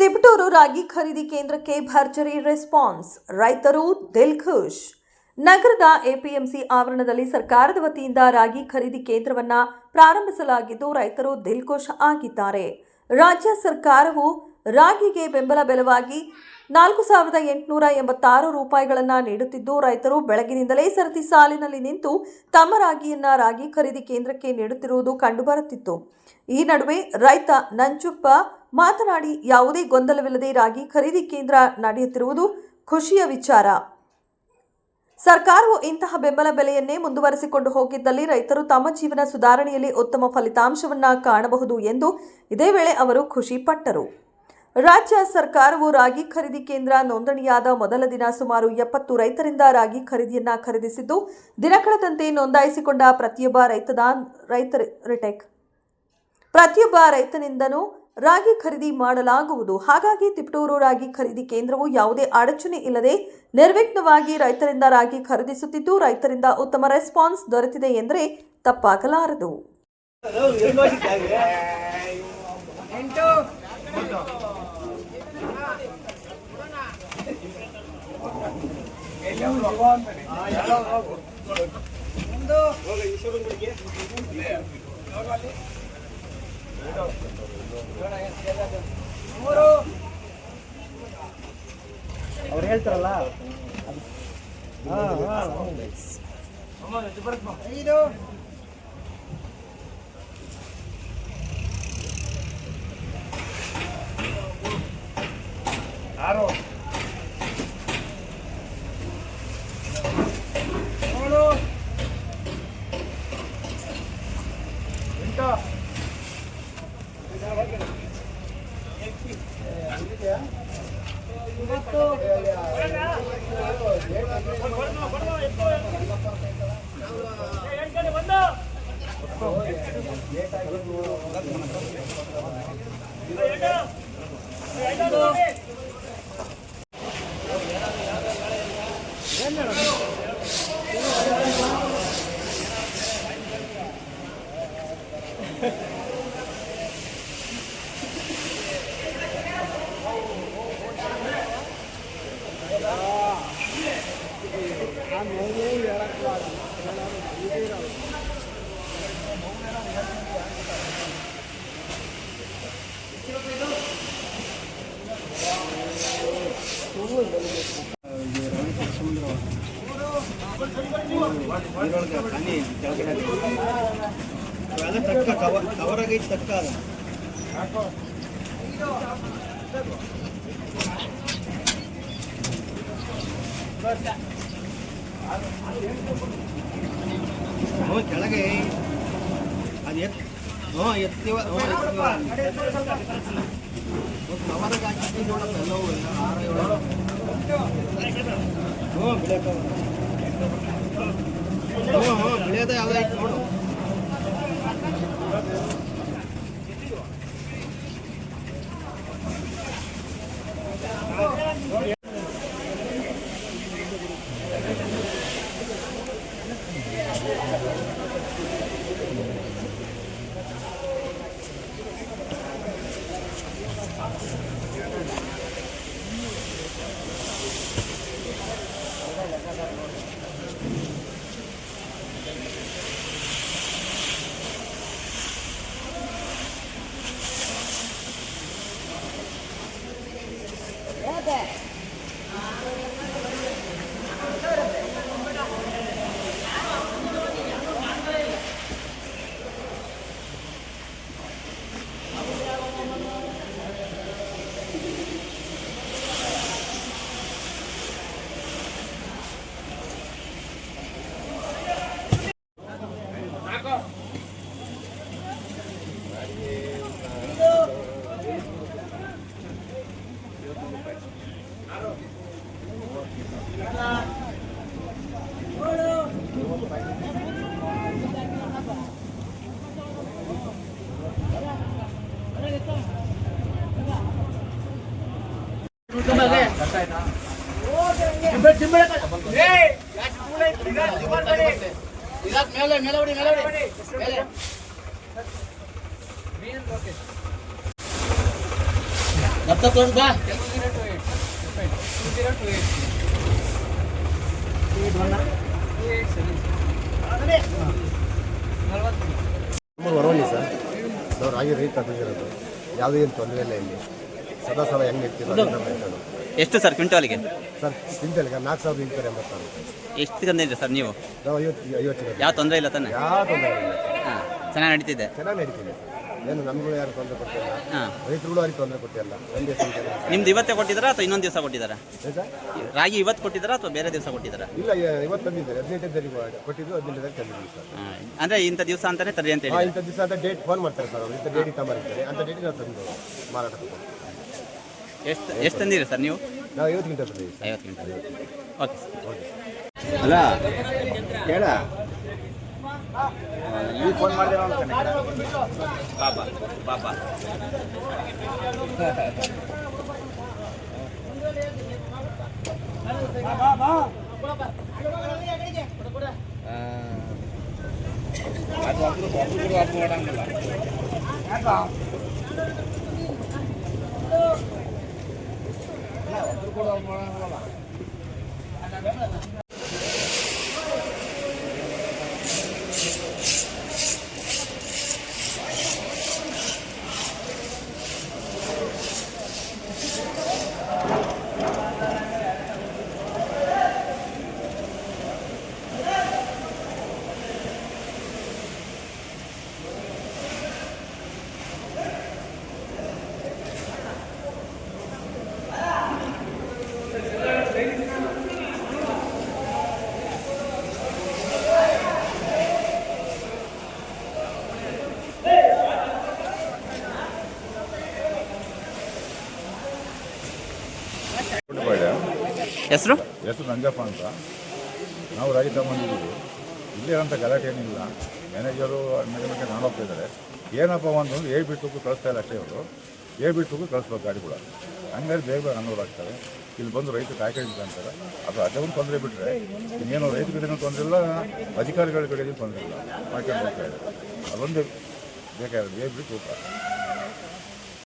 ತಿಪಟೂರು ರಾಗಿ ಖರೀದಿ ಕೇಂದ್ರಕ್ಕೆ ಭರ್ಜರಿ ರೆಸ್ಪಾನ್ಸ್, ರೈತರು ದಿಲ್ ಖುಷ್. ನಗರದ ಎಪಿಎಂಸಿ ಆವರಣದಲ್ಲಿ ಸರ್ಕಾರದ ವತಿಯಿಂದ ರಾಗಿ ಖರೀದಿ ಕೇಂದ್ರವನ್ನು ಪ್ರಾರಂಭಿಸಲಾಗಿದ್ದು ರೈತರು ದಿಲ್ ಖುಷ್ ಆಗಿದ್ದಾರೆ. ರಾಜ್ಯ ಸರ್ಕಾರವು ರಾಗಿಗೆ ಬೆಂಬಲ ಬೆಲೆವಾಗಿ 4,886 ರೂಪಾಯಿಗಳನ್ನು ನೀಡುತ್ತಿದ್ದು ರೈತರು ಬೆಳಗಿನಿಂದಲೇ ಸರತಿ ಸಾಲಿನಲ್ಲಿ ನಿಂತು ತಮ್ಮ ರಾಗಿ ಖರೀದಿ ಕೇಂದ್ರಕ್ಕೆ ನೀಡುತ್ತಿರುವುದು ಕಂಡುಬರುತ್ತಿತ್ತು. ಈ ನಡುವೆ ರೈತ ನಂಜುಪ್ಪ ಮಾತನಾಡಿ, ಯಾವುದೇ ಗೊಂದಲವಿಲ್ಲದೆ ರಾಗಿ ಖರೀದಿ ಕೇಂದ್ರ ನಡೆಯುತ್ತಿರುವುದು ಖುಷಿಯ ವಿಚಾರ. ಸರ್ಕಾರವು ಇಂತಹ ಬೆಂಬಲ ಬೆಲೆಯನ್ನೇ ಮುಂದುವರೆಸಿಕೊಂಡು ಹೋಗಿದ್ದಲ್ಲಿ ರೈತರು ತಮ್ಮ ಜೀವನ ಸುಧಾರಣೆಯಲ್ಲಿ ಉತ್ತಮ ಫಲಿತಾಂಶವನ್ನು ಕಾಣಬಹುದು ಎಂದು ಇದೇ ವೇಳೆ ಅವರು ಖುಷಿ ಪಟ್ಟರು. ರಾಜ್ಯ ಸರ್ಕಾರವು ರಾಗಿ ಖರೀದಿ ಕೇಂದ್ರ ನೋಂದಣಿಯಾದ ಮೊದಲ ದಿನ ಸುಮಾರು 70 ರೈತರಿಂದ ರಾಗಿ ಖರೀದಿಯನ್ನ ಖರೀದಿಸಿದ್ದು, ದಿನ ಕಳೆದಂತೆ ನೋಂದಾಯಿಸಿಕೊಂಡ ಪ್ರತಿಯೊಬ್ಬ ರೈತನಿಂದನೂ ರಾಗಿ ಖರೀದಿ ಮಾಡಲಾಗುವುದು. ಹಾಗಾಗಿ ತಿಪಟೂರು ರಾಗಿ ಖರೀದಿ ಕೇಂದ್ರವು ಯಾವುದೇ ಅಡಚಣೆ ಇಲ್ಲದೆ ನಿರ್ವಿಘ್ನವಾಗಿ ರೈತರಿಂದ ರಾಗಿ ಖರೀದಿಸುತ್ತಿದ್ದು, ರೈತರಿಂದ ಉತ್ತಮ ರೆಸ್ಪಾನ್ಸ್ ದೊರೆತಿದೆ ಎಂದರೆ ತಪ್ಪಾಗಲಾರದು. ಅವ್ರು ಹೇಳ್ತಾರಲ್ಲ ಕವರ್ ಆಗೈತಿ ತಕ್ಕ ಕೆಳಗೆ ಅದು ಎತ್ತೀವ ಕವರ್ಗೆ ಹಾಕಿ ನೋಡಲ್ಲ ಎಲ್ಲವೂ 6-7 ಬೆಳೆಯೋದೇ ಯಾವ್ದಾಯ್ತು ನೋಡು. ನಮ್ಮೂರು ಹೊರವಳ್ಳಿ ಸರ್ ನಾವು ರಾಗಿ ರೈತ ತಂದಿರೋದು ಯಾವುದೇ ಏನು ತೊಂದರೆ ಇಲ್ಲ ಇಲ್ಲಿ ಸದಾ ಸಲ ಹೆಂಗೆ ಇರ್ತೀವಿ ಎಷ್ಟು ಸರ್ ಕ್ವಿಂಟಾಲಿಗೆ? ಸರ್ ಕ್ವಿಂಟಲ್ಗೆ 4,886 ಎಷ್ಟು ತಂದಿದ್ದೀರಿ ಸರ್ ನೀವು? ನಾವು 50 ಯಾವ ತೊಂದರೆ ಇಲ್ಲ ತಾನೆ? ಯಾವ ತೊಂದರೆ ಇಲ್ಲ ಹಾಂ, ಚೆನ್ನಾಗಿ ನಡೀತಿದೆ. ಚೆನ್ನಾಗಿ ನಡೀತೀವಿ ಏನು ನಮಗೂ ಯಾರು ತೊಂದರೆ ಕೊಟ್ಟಿಲ್ಲ, ಹಾಂ, ರೈತರುಗಳು ಅವ್ರಿಗೆ ತೊಂದರೆ ಕೊಟ್ಟಿಲ್ಲ. ಒಂದೇ ಸಂಖ್ಯೆ ನಿಮ್ದು ಇವತ್ತೇ ಕೊಟ್ಟಿದ್ದಾರಾ ಅಥವಾ ಇನ್ನೊಂದು ದಿವಸ ಕೊಟ್ಟಿದ್ದಾರಾ? ಸರ್ ರಾಗಿ ಇವತ್ತು ಕೊಟ್ಟಿದ್ದಾರಾ ಅಥವಾ ಬೇರೆ ದಿವಸ ಕೊಟ್ಟಿದ್ದಾರಾ? ಇಲ್ಲ ಇವತ್ತು ತಂದಿದ್ದಾರೆ 18ನೇ ತಾರೀಕು ಕೊಟ್ಟಿದ್ದು 18ನೇ ತಾರೀಕು ತಂದಿದ್ದೀವಿ ಸರ್. ಅಂದರೆ ಇಂಥ ದಿವಸ ಅಂತಾನೆ ತರ್ರಿ ಅಂತ ಹಾಂ ಹೇಳಿ. ಇಂಥ ದಿವಸ ಅಂತ ಡೇಟ್ ಫೋನ್ ಮಾಡ್ತಾರೆ ಸರ್ ಅವರು, ಇಂಥ ಡೇಟಿಗೆ ತಗೊಂಬರ್ತಾರೆ ಅಂತ ಡೇಟಿಗೆ ನಾವು ತಂದು ಮಾರಾಟ ಮಾಡ್ತೀವಿ. ಎಷ್ಟು ತಂದಿರಿ ಸರ್ ನೀವು? ನಾವು 50 ಕ್ವಿಂಟಲ್ ತಂದಿದ್ದೀವಿ sir. 50 quintal. Okay sir. Okay ಅಲ್ಲ ಕೇಳ ಈಗ ಫೋನ್ ಮಾಡಿದೆ ಪಾಪ ಪಾಪ. ಹೆಸರು? ಹೆಸರು ನಂಜಪ್ಪ ಅಂತ. ನಾವು ರಾಗಿ ತಗೊಂಡಿದ್ದೀವಿ. ಇಲ್ಲೇ ಅಂತ ಗಲಾಟೆ ಏನಿಲ್ಲ. ಮ್ಯಾನೇಜರು ಮೇಲೆ ನಾನು ಹೋಗ್ತಾ ಇದ್ದಾರೆ. ಏನಪ್ಪ ಒಂದು ಏ ಬಿಟ್ಟು ಕಳಿಸ್ತಾ ಇಲ್ಲ ಅಷ್ಟೇ ಅವರು. ಏ ಬಿಟ್ಟು ಕಳಿಸ್ಬೇಕು ಗಾಡಿ ಕೂಡ. ಹಂಗಾಗಿ ಬೇಗ ಬೇಗ ಅನುಭವ ಆಗ್ತಾರೆ. ಇಲ್ಲಿ ಬಂದು ರೈತರು ಕಾಯ್ಕೊಂಡು ಅಂತಾರೆ. ಅದು ಅದೇ ಒಂದು ತೊಂದರೆ ಬಿಟ್ಟರೆ ಇನ್ನೇನು ರೈತರ ಕಡೆಯೂ ತೊಂದರೆ ಇಲ್ಲ, ಅಧಿಕಾರಿಗಳ ಕಡೆಯೂ ತೊಂದರೆ ಇಲ್ಲ. ಮಾಡ್ಕೊಂಡು ಹೋಗ್ತಾ ಇದ್ದಾರೆ. ಅದೊಂದು ಬೇಕಾದ್ರೆ ಏ ಬಿಟ್ಟು